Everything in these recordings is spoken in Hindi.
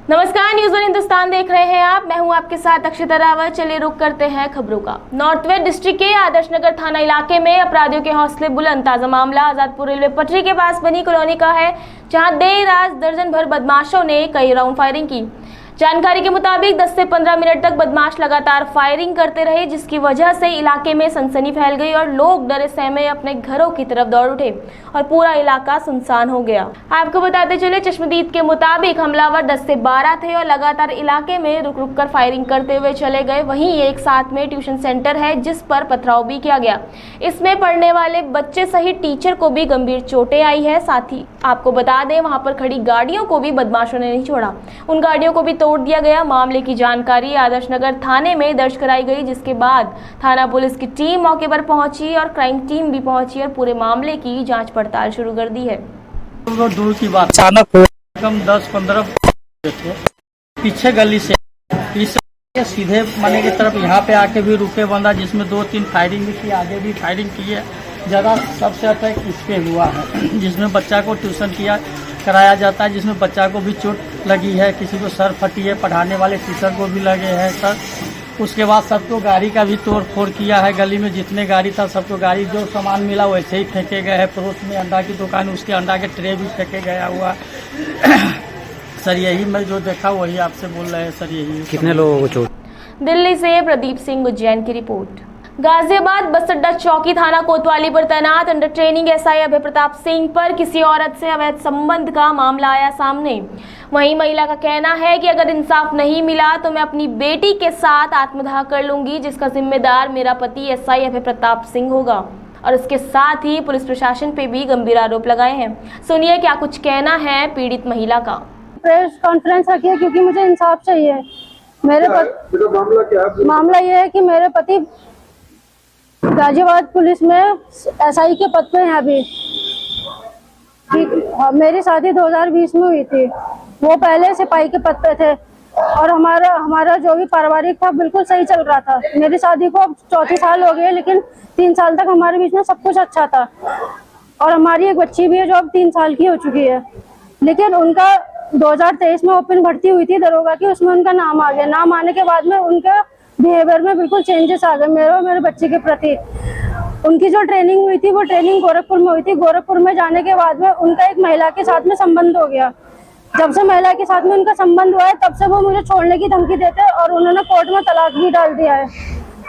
नमस्कार, न्यूज़ वन हिंदुस्तान देख रहे हैं आप। मैं हूं आपके साथ अक्षिता रावत। चलिए रुक करते हैं खबरों का। नॉर्थ वेस्ट डिस्ट्रिक्ट के आदर्श नगर थाना इलाके में अपराधियों के हौसले बुलंद। ताजा मामला आजादपुर रेलवे पटरी के पास बनी कॉलोनी का है, जहां देर रात दर्जन भर बदमाशों ने कई राउंड फायरिंग की। जानकारी के मुताबिक 10 से 15 मिनट तक बदमाश लगातार फायरिंग करते रहे, जिसकी वजह से इलाके में सनसनी फैल गई और लोग डरे सहमे अपने घरों की तरफ दौड़ उठे और पूरा इलाका सुनसान हो गया। आपको बताते चले, चश्मदीद के मुताबिक हमलावर 10 से 12 थे और लगातार इलाके में रुक रुक कर फायरिंग करते हुए चले गए। वहीं एक साथ में ट्यूशन सेंटर है, जिस पर पथराव भी किया गया। इसमें पढ़ने वाले बच्चे सहित टीचर को भी गंभीर चोटें आई है। साथ ही आपको बता दें, वहां पर खड़ी गाड़ियों को भी बदमाशों ने नहीं छोड़ा, उन गाड़ियों को भी तोड़ दिया गया। मामले की जानकारी आदर्श नगर थाने में दर्ज कराई गई, जिसके बाद थाना पुलिस की टीम मौके पर पहुंची और क्राइम टीम भी पहुंची और पूरे मामले की जांच पड़ताल शुरू कर दी है। दूर की बात, अचानक कम 10-15 पीछे गली से सीधे मने की तरफ यहाँ पे आके भी रुके बंदा, जिसमें 2-3 फायरिंग भी की, आगे भी फायरिंग की है। ज़्यादा सबसे अटैक इस पे हुआ है, जिसमें बच्चा को ट्यूशन कराया जाता है, जिसमें बच्चा को भी चोट लगी है, किसी को सर फटी है, पढ़ाने वाले टीचर को भी लगे हैं सर। उसके बाद सबको गाड़ी का भी तोड़ फोड़ किया है। गली में जितने गाड़ी था सबको गाड़ी, जो सामान मिला वैसे ही फेंके गए हैं। पड़ोस में अंडा की दुकान, उसके अंडा के ट्रे भी फेंके गया हुआ सर। यही मैं जो देखा वही आपसे बोल रहे हैं सर। यही कितने लोगों को चोट? दिल्ली से प्रदीप सिंह उज्जैन की रिपोर्ट। गाजियाबाद बस अड्डा चौकी थाना कोतवाली पर तैनात अंडर ट्रेनिंग एसआई अभय प्रताप सिंह पर किसी औरत से अवैध संबंध का मामला आया सामने। वहीं महिला का कहना है कि अगर इंसाफ नहीं मिला तो मैं अपनी बेटी के साथ आत्मदाह कर लूंगी, जिसका जिम्मेदार मेरा पति एसआई अभय प्रताप सिंह होगा। और इसके साथ ही पुलिस प्रशासन पे भी गंभीर आरोप लगाए हैं। सुनिए क्या कुछ कहना है पीड़ित महिला का। प्रेस कॉन्फ्रेंस रखी है क्योंकि मुझे इंसाफ चाहिए। मामला ये है कि मेरे पति गाजियाबाद पुलिस में एसआई के पद पे हैं अभी। मेरी शादी 2020 में हुई थी, वो पहले सिपाही के पद पे थे और हमारा जो भी पारिवारिक था बिल्कुल सही चल रहा था। मेरी शादी को अब 34 साल हो गए, लेकिन 3 साल तक हमारे बीच में सब कुछ अच्छा था और हमारी एक बच्ची भी है जो अब 3 साल की हो चुकी है। लेकिन उनका 2023 में ओपन भर्ती हुई थी दरोगा की, उसमें उनका नाम आ गया। नाम आने के बाद में उनका बिहेवियर में बिल्कुल चेंजेस आ गए मेरे और मेरे बच्चे के प्रति। उनकी जो ट्रेनिंग हुई थी वो ट्रेनिंग गोरखपुर में हुई थी। गोरखपुर में जाने के बाद में उनका एक महिला के साथ में संबंध हो गया। जब से महिला के साथ में उनका संबंध हुआ है तब से वो मुझे छोड़ने की धमकी देते हैं और उन्होंने कोर्ट में तलाक भी डाल दिया है।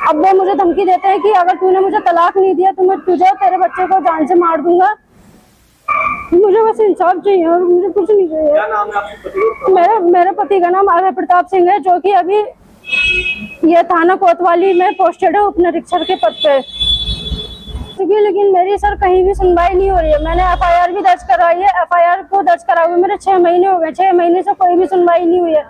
अब वो मुझे धमकी देते हैं कि अगर तूने मुझे तलाक नहीं दिया तो मैं तुझे और तेरे बच्चे को जान से मार दूंगा। मुझे बस इंसाफ चाहिए और मुझे कुछ नहीं चाहिए। क्या नाम है आपके पति का? मेरे पति का नाम अभय प्रताप सिंह है, जो कि अभी ये थाना कोतवाली में पोस्टेड है उप निरीक्षक के पद पे। लेकिन मेरी सर कहीं भी सुनवाई नहीं हो रही है। मैंने एफआईआर भी दर्ज करवाई है। एफआईआर को दर्ज कराए हुए मेरे 6 महीने हो गए। 6 महीने से कोई भी सुनवाई नहीं हुई है।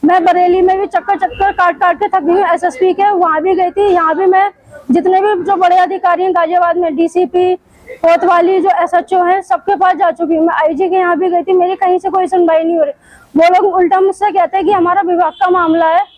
मैं बरेली में भी चक्कर काट के थक गई हूँ। एसएसपी के वहाँ भी गई थी। यहाँ भी मैं जितने भी जो बड़े अधिकारी हैं गाजियाबाद में, डीसीपी कोतवाली जो एसएचओ है, सबके पास जा चुकी हूँ। मैं आईजी के यहाँ भी गई थी, मेरी कहीं से कोई सुनवाई नहीं हो रही। वो लोग उल्टा मुझसे कहते हैं कि हमारा विभाग का मामला है,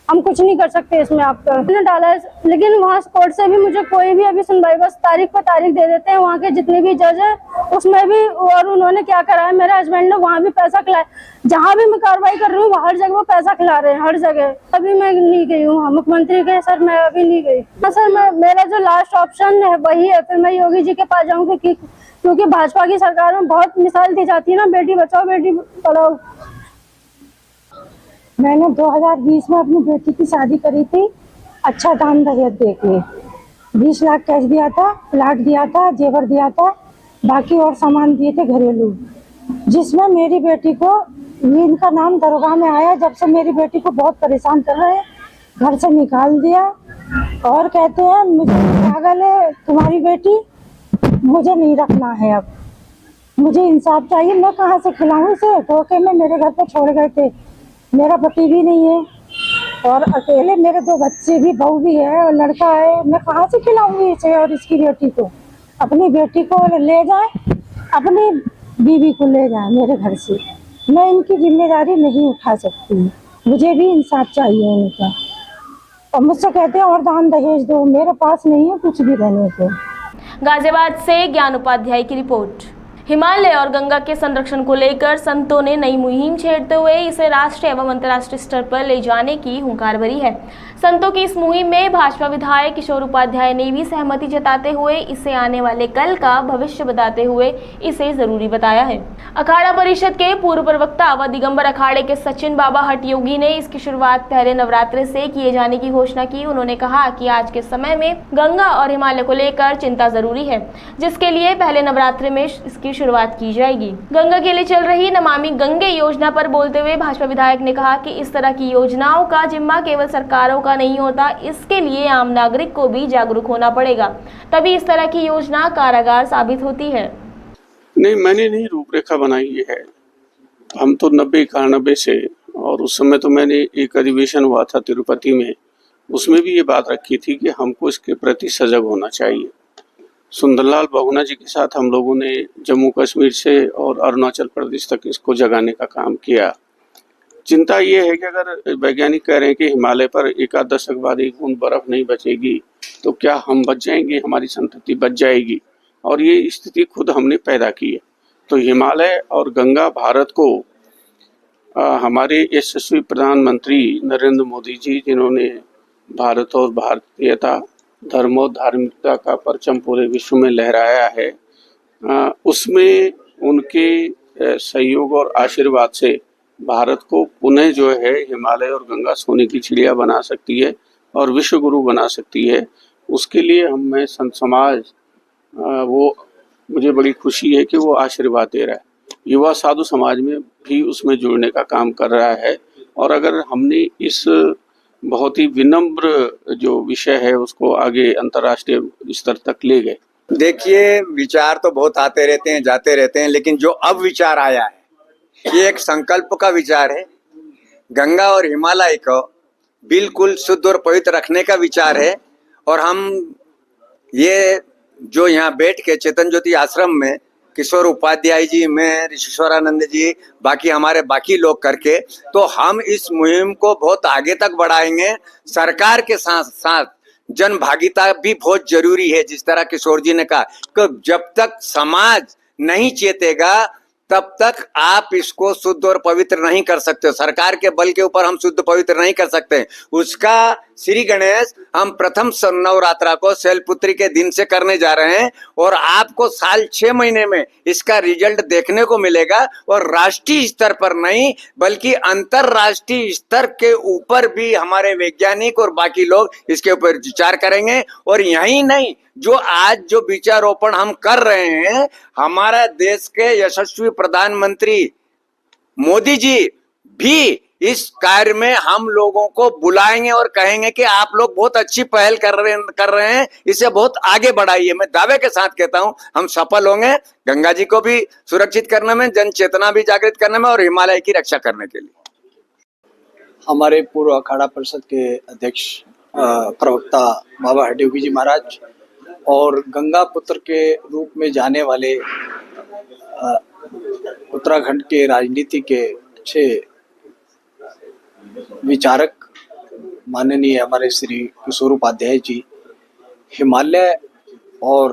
हम कुछ नहीं कर सकते इसमें। आपका मैंने डाला है, लेकिन वहाँ कोर्ट से भी मुझे कोई भी अभी सुनवाई, बस तारीख पर तारीख दे देते हैं। वहाँ के जितने भी जज है उसमें भी, और उन्होंने क्या करा है, मेरे हस्बैंड ने वहाँ भी पैसा खिलाया। जहाँ भी मैं कार्रवाई कर रही हूँ हर जगह वो पैसा खिला रहे हैं, हर जगह। अभी मैं नहीं गई हूँ मुख्यमंत्री के, सर मैं अभी नहीं गई। हाँ सर, मेरा जो लास्ट ऑप्शन है वही है, फिर मैं योगी जी के पास जाऊँगी, क्योंकि भाजपा की सरकार में बहुत मिसाल दी जाती है ना, बेटी बचाओ बेटी पढ़ाओ। मैंने 2020 में अपनी बेटी की शादी करी थी, अच्छा दान दहेज दे के 20 लाख कैश दिया था, प्लाट दिया था, जेवर दिया था, बाकी और सामान दिए थे घरेलू, जिसमें मेरी बेटी को इनका नाम दरोगा में आया। जब से मेरी बेटी को बहुत परेशान कर रहे हैं, घर से निकाल दिया और कहते हैं मुझे पागल है तुम्हारी बेटी, मुझे नहीं रखना है। अब मुझे इंसाफ चाहिए। मैं कहाँ से खिलाऊं इसे? धोखे में मेरे घर पे छोड़ गए थे। मेरा पति भी नहीं है और अकेले मेरे 2 बच्चे भी, बहू भी है और लड़का है। मैं कहाँ से खिलाऊंगी इसे और इसकी बेटी को? अपनी बेटी को ले जाए, अपनी बीवी को ले जाए मेरे घर से। मैं इनकी जिम्मेदारी नहीं उठा सकती। मुझे भी इंसाफ चाहिए इनका। और मुझसे कहते हैं और दान दहेज दो, मेरे पास नहीं है कुछ भी रहने को। गाजियाबाद से ज्ञान उपाध्याय की रिपोर्ट। हिमालय और गंगा के संरक्षण को लेकर संतों ने नई मुहिम छेड़ते हुए इसे राष्ट्रीय एवं अंतर्राष्ट्रीय स्तर पर ले जाने की हुंकार भरी है। संतों की इस मुहिम में भाजपा विधायक किशोर उपाध्याय ने भी सहमति जताते हुए इसे आने वाले कल का भविष्य बताते हुए इसे जरूरी बताया है। अखाड़ा परिषद के पूर्व प्रवक्ता व दिगंबर अखाड़े के सचिन बाबा हटयोगी ने इसकी शुरुआत पहले नवरात्रि से किए जाने की घोषणा की। उन्होंने कहा कि आज के समय में गंगा और हिमालय को लेकर चिंता जरूरी है, जिसके लिए पहले नवरात्रि में इसकी शुरुआत की जाएगी। गंगा के लिए चल रही नमामि गंगे योजना पर बोलते हुए भाजपा विधायक ने कहा कि इस तरह की योजनाओं का जिम्मा केवल सरकारों का नहीं होता, इसके लिए आम नागरिक को भी जागरूक होना पड़ेगा, तभी इस तरह की योजना कारागार साबित होती है। नहीं, मैंने नहीं रूपरेखा बनाई है। हम तो 90-91 से, और उस समय तो मैंने एक अधिवेशन हुआ था तिरुपति में, उसमें भी ये बात रखी थी कि हमको इसके प्रति सजग होना चाहिए। सुंदरलाल बहुगुणा जी के साथ हम लोगों ने जम्मू कश्मीर से और अरुणाचल प्रदेश तक इसको जगाने का काम किया। चिंता ये है कि अगर वैज्ञानिक कह रहे हैं कि हिमालय पर एक आध दशक बाद एक बूंद बर्फ नहीं बचेगी, तो क्या हम बच जाएंगे, हमारी संतति बच जाएगी? और ये स्थिति खुद हमने पैदा की है। तो हिमालय और गंगा भारत को हमारे यशस्वी प्रधानमंत्री नरेंद्र मोदी जी, जिन्होंने भारत और भारतीयता, धर्म और धार्मिकता का परचम पूरे विश्व में लहराया है, उसमें उनके सहयोग और आशीर्वाद से भारत को पुनः जो है हिमालय और गंगा सोने की चिड़िया बना सकती है और विश्व गुरु बना सकती है। उसके लिए मैं संत समाज, वो मुझे बड़ी खुशी है कि वो आशीर्वाद दे रहा है। युवा साधु समाज में भी उसमें जुड़ने का काम कर रहा है। और अगर हमने इस बहुत ही विनम्र जो विषय है उसको आगे अंतर्राष्ट्रीय स्तर तक ले गए। देखिए, विचार तो बहुत आते रहते हैं, जाते रहते हैं, लेकिन जो अब विचार आया है ये एक संकल्प का विचार है। गंगा और हिमालय को बिल्कुल शुद्ध और पवित्र रखने का विचार है। और हम ये जो यहाँ बैठ के चेतन ज्योति आश्रम में किशोर उपाध्याय जी, मैं, ऋषिश्वरानंद जी, बाकी हमारे बाकी लोग करके, तो हम इस मुहिम को बहुत आगे तक बढ़ाएंगे। सरकार के साथ साथ जन भागीदारी भी बहुत जरूरी है। जिस तरह किशोर जी ने कहा कि जब तक समाज नहीं चेतेगा तब तक आप इसको शुद्ध और पवित्र नहीं कर सकते। सरकार के बल के ऊपर हम शुद्ध पवित्र नहीं कर सकते। उसका श्री गणेश हम प्रथम नवरात्रा को शैलपुत्री के दिन से करने जा रहे हैं और आपको साल 6 महीने में इसका रिजल्ट देखने को मिलेगा। और राष्ट्रीय स्तर पर नहीं बल्कि अंतरराष्ट्रीय स्तर के ऊपर भी हमारे वैज्ञानिक और बाकी लोग इसके ऊपर विचार करेंगे। और यही नहीं, जो आज जो विचारोपण हम कर रहे हैं, हमारा देश के यशस्वी प्रधानमंत्री मोदी जी भी इस कार्य में हम लोगों को बुलाएंगे और कहेंगे कि आप लोग बहुत अच्छी पहल कर रहे हैं, इसे बहुत आगे बढ़ाइए। मैं दावे के साथ कहता हूं हम सफल होंगे गंगा जी को भी सुरक्षित करने में, जन चेतना भी जागृत करने में और हिमालय की रक्षा करने के लिए। हमारे पूर्व अखाड़ा परिषद के अध्यक्ष प्रवक्ता बाबा हटयोगी जी महाराज और गंगा पुत्र के रूप में जाने वाले उत्तराखंड के राजनीति के अच्छे विचारक माननीय हमारे श्री किशोर उपाध्याय जी, हिमालय और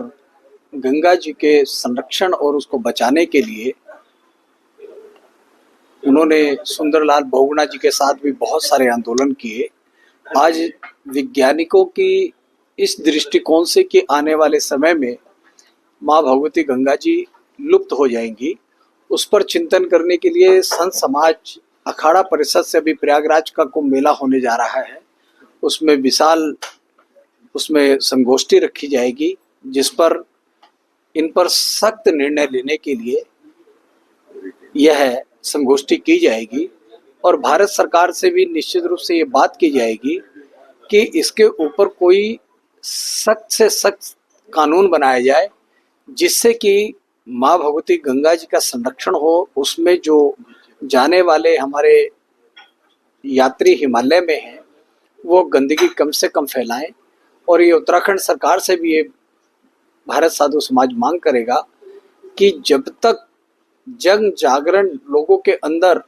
गंगा जी के संरक्षण और उसको बचाने के लिए उन्होंने सुंदरलाल बहुगुणा जी के साथ भी बहुत सारे आंदोलन किए। आज वैज्ञानिकों की इस दृष्टिकोण से कि आने वाले समय में माँ भगवती गंगा जी लुप्त हो जाएंगी, उस पर चिंतन करने के लिए संत समाज अखाड़ा परिषद से भी प्रयागराज का कुंभ मेला होने जा रहा है। उसमें विशाल संगोष्ठी रखी जाएगी, जिस पर इन पर सख्त निर्णय लेने के लिए यह संगोष्ठी की जाएगी। और भारत सरकार से भी निश्चित रूप से ये बात की जाएगी कि इसके ऊपर कोई सख्त से सख्त कानून बनाया जाए, जिससे कि माँ भगवती गंगा जी का संरक्षण हो। उसमें जो जाने वाले हमारे यात्री हिमालय में हैं वो गंदगी कम से कम फैलाएं। और ये उत्तराखंड सरकार से भी ये भारत साधु समाज मांग करेगा कि जब तक जन जागरण लोगों के अंदर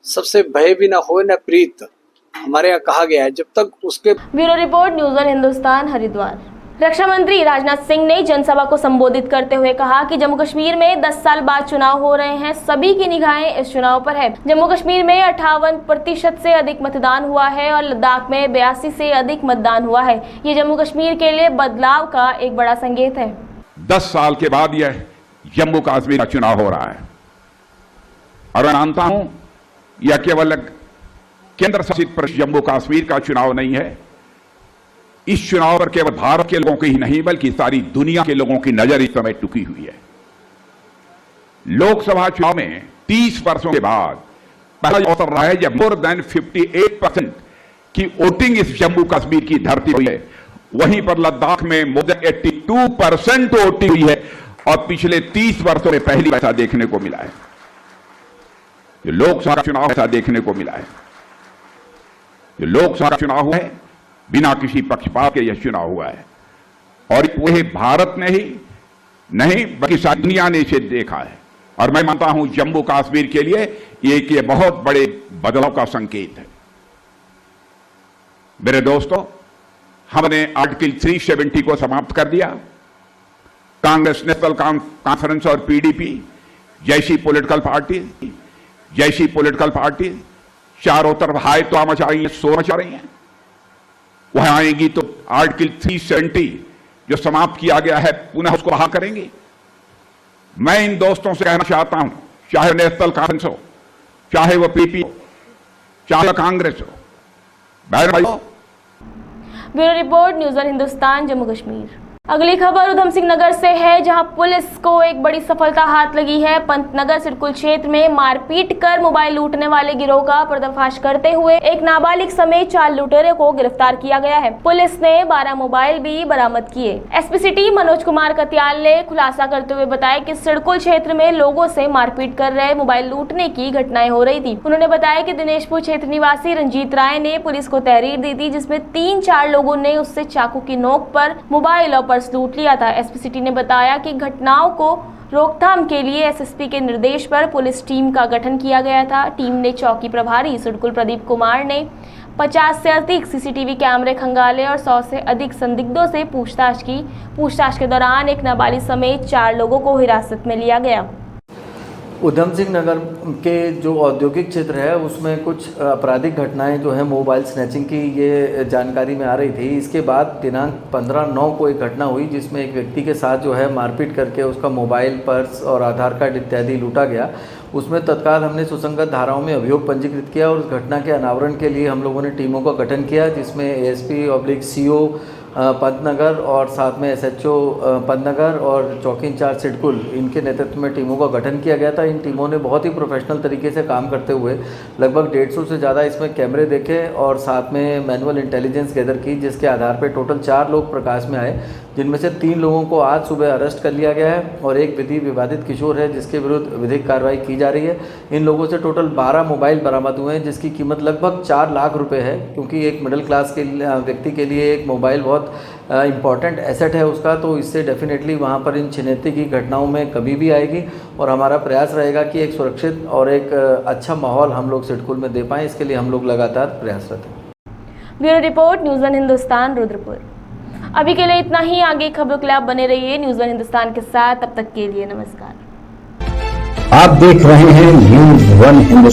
सबसे भय भी ना हो न प्रीत, हमारे यहाँ कहा गया है, जब तक उसके। Bureau report, news one Hindustan, Haridwar. रक्षा मंत्री राजनाथ सिंह ने जनसभा को संबोधित करते हुए कहा कि जम्मू कश्मीर में 10 साल बाद चुनाव हो रहे हैं, सभी की निगाहें इस चुनाव पर है। जम्मू कश्मीर में 58% से अधिक मतदान हुआ है और लद्दाख में 82 से अधिक मतदान हुआ है। ये जम्मू कश्मीर के लिए बदलाव का एक बड़ा संकेत है। 10 साल के बाद यह जम्मू कश्मीर का चुनाव हो रहा है और मैं मानता हूं यह केवल केंद्र शासित प्रदेश जम्मू कश्मीर का चुनाव नहीं है। इस चुनाव पर केवल भारत के लोगों की ही नहीं बल्कि सारी दुनिया के लोगों की नजर इस समय टिकी हुई है। लोकसभा चुनाव में 30 वर्षों के बाद पहला अवसर रहा है जब मोर देन 58% की वोटिंग इस जम्मू कश्मीर की धरती हुई है। वहीं पर लद्दाख में मोर देन 82% वोटिंग हुई है और पिछले 30 वर्षों में पहली बार ऐसा देखने को मिला है। जो लोकसभा चुनाव ऐसा देखने को मिला है। जो लोकसभा चुनाव हुआ है बिना किसी पक्षपात के यह चुनाव हुआ है और वह भारत ने ही नहीं बल्कि सारी दुनिया ने इसे देखा है और मैं मानता हूं जम्मू कश्मीर के लिए ये बहुत बड़े बदलाव का संकेत है। मेरे दोस्तों, हमने आर्टिकल 370 को समाप्त कर दिया। कांग्रेस, नेशनल कॉन्फ्रेंस और पीडीपी जैसी पॉलिटिकल पार्टी चारों तरफ हाय तो मचा रही है, शोर मचा रही है। वहां आएंगी तो आर्टिकल 370 जो समाप्त किया गया है पुनः उसको बहाल करेंगे। मैं इन दोस्तों से कहना चाहता हूं, चाहे नेशनल कॉन्फ्रेंस हो, चाहे वो पीपी हो, चाहे कांग्रेस हो, भाइयों। Bureau report, news one Hindustan, Jammu Kashmir. अगली खबर उधम सिंह नगर से है, जहां पुलिस को एक बड़ी सफलता हाथ लगी है। पंतनगर सिडकुल क्षेत्र में मारपीट कर मोबाइल लूटने वाले गिरोह का पर्दाफाश करते हुए एक नाबालिग समेत 4 लुटेरों को गिरफ्तार किया गया है। पुलिस ने 12 मोबाइल भी बरामद किए। एसपी सिटी मनोज कुमार कत्याल ने खुलासा करते हुए बताया कि सिडकुल क्षेत्र में लोगों से मारपीट कर रहे मोबाइल लूटने की घटनाएं हो रही थी। उन्होंने बताया कि दिनेशपुर क्षेत्र निवासी रंजीत राय ने पुलिस को तहरीर दी थी, जिसमें 3-4 लोगों ने उससे चाकू की नोक पर मोबाइल और पर्स लूट लिया था। एसपी सिटी ने बताया कि घटनाओं को रोकथाम के लिए एसएसपी के निर्देश पर पुलिस टीम का गठन किया गया था। टीम ने चौकी प्रभारी सिडकुल प्रदीप कुमार ने 50 से अधिक सीसीटीवी कैमरे खंगाले और 100 से अधिक संदिग्धों से पूछताछ की। पूछताछ के दौरान एक नाबालिग समेत 4 लोगों को हिरासत में लिया गया। उधम सिंह नगर के जो औद्योगिक क्षेत्र है उसमें कुछ आपराधिक घटनाएं जो है मोबाइल स्नैचिंग की ये जानकारी में आ रही थी। इसके बाद दिनांक 15/9 को एक घटना हुई जिसमें एक व्यक्ति के साथ जो है मारपीट करके उसका मोबाइल, पर्स और आधार कार्ड इत्यादि लूटा गया। उसमें तत्काल हमने सुसंगत धाराओं में अभियोग पंजीकृत किया और उस घटना के अनावरण के लिए हम लोगों ने टीमों का गठन किया, जिसमें एएसपी/CO पंतनगर और साथ में SHO पंतनगर और चौकी इंचार्ज सिडकुल, इनके नेतृत्व में टीमों का गठन किया गया था। इन टीमों ने बहुत ही प्रोफेशनल तरीके से काम करते हुए लगभग 150 से ज़्यादा इसमें कैमरे देखे और साथ में मैनुअल इंटेलिजेंस गैदर की, जिसके आधार पर टोटल 4 लोग प्रकाश में आए, जिनमें से 3 लोगों को आज सुबह अरेस्ट कर लिया गया है और एक विधि विवादित किशोर है जिसके विरुद्ध विधिक कार्रवाई की जा रही है। इन लोगों से टोटल 12 मोबाइल बरामद हुए हैं जिसकी कीमत लगभग 4 लाख रुपए है, क्योंकि एक मिडिल क्लास के व्यक्ति के लिए एक मोबाइल बहुत इम्पॉर्टेंट एसेट है उसका, तो इससे डेफिनेटली वहाँ पर इन छिनैती की घटनाओं में कभी भी आएगी और हमारा प्रयास रहेगा कि एक सुरक्षित और एक अच्छा माहौल हम लोग सिडकुल में दे पाएँ। इसके लिए हम लोग लगातार प्रयासरत हैं। Bureau report, news one Hindustan, Rudrapur. अभी के लिए इतना ही। आगे खबरों के लिए आप बने रहिए न्यूज़ वन हिंदुस्तान के साथ। तब तक के लिए नमस्कार। आप देख रहे हैं न्यूज़ वन हिंदुस्तान।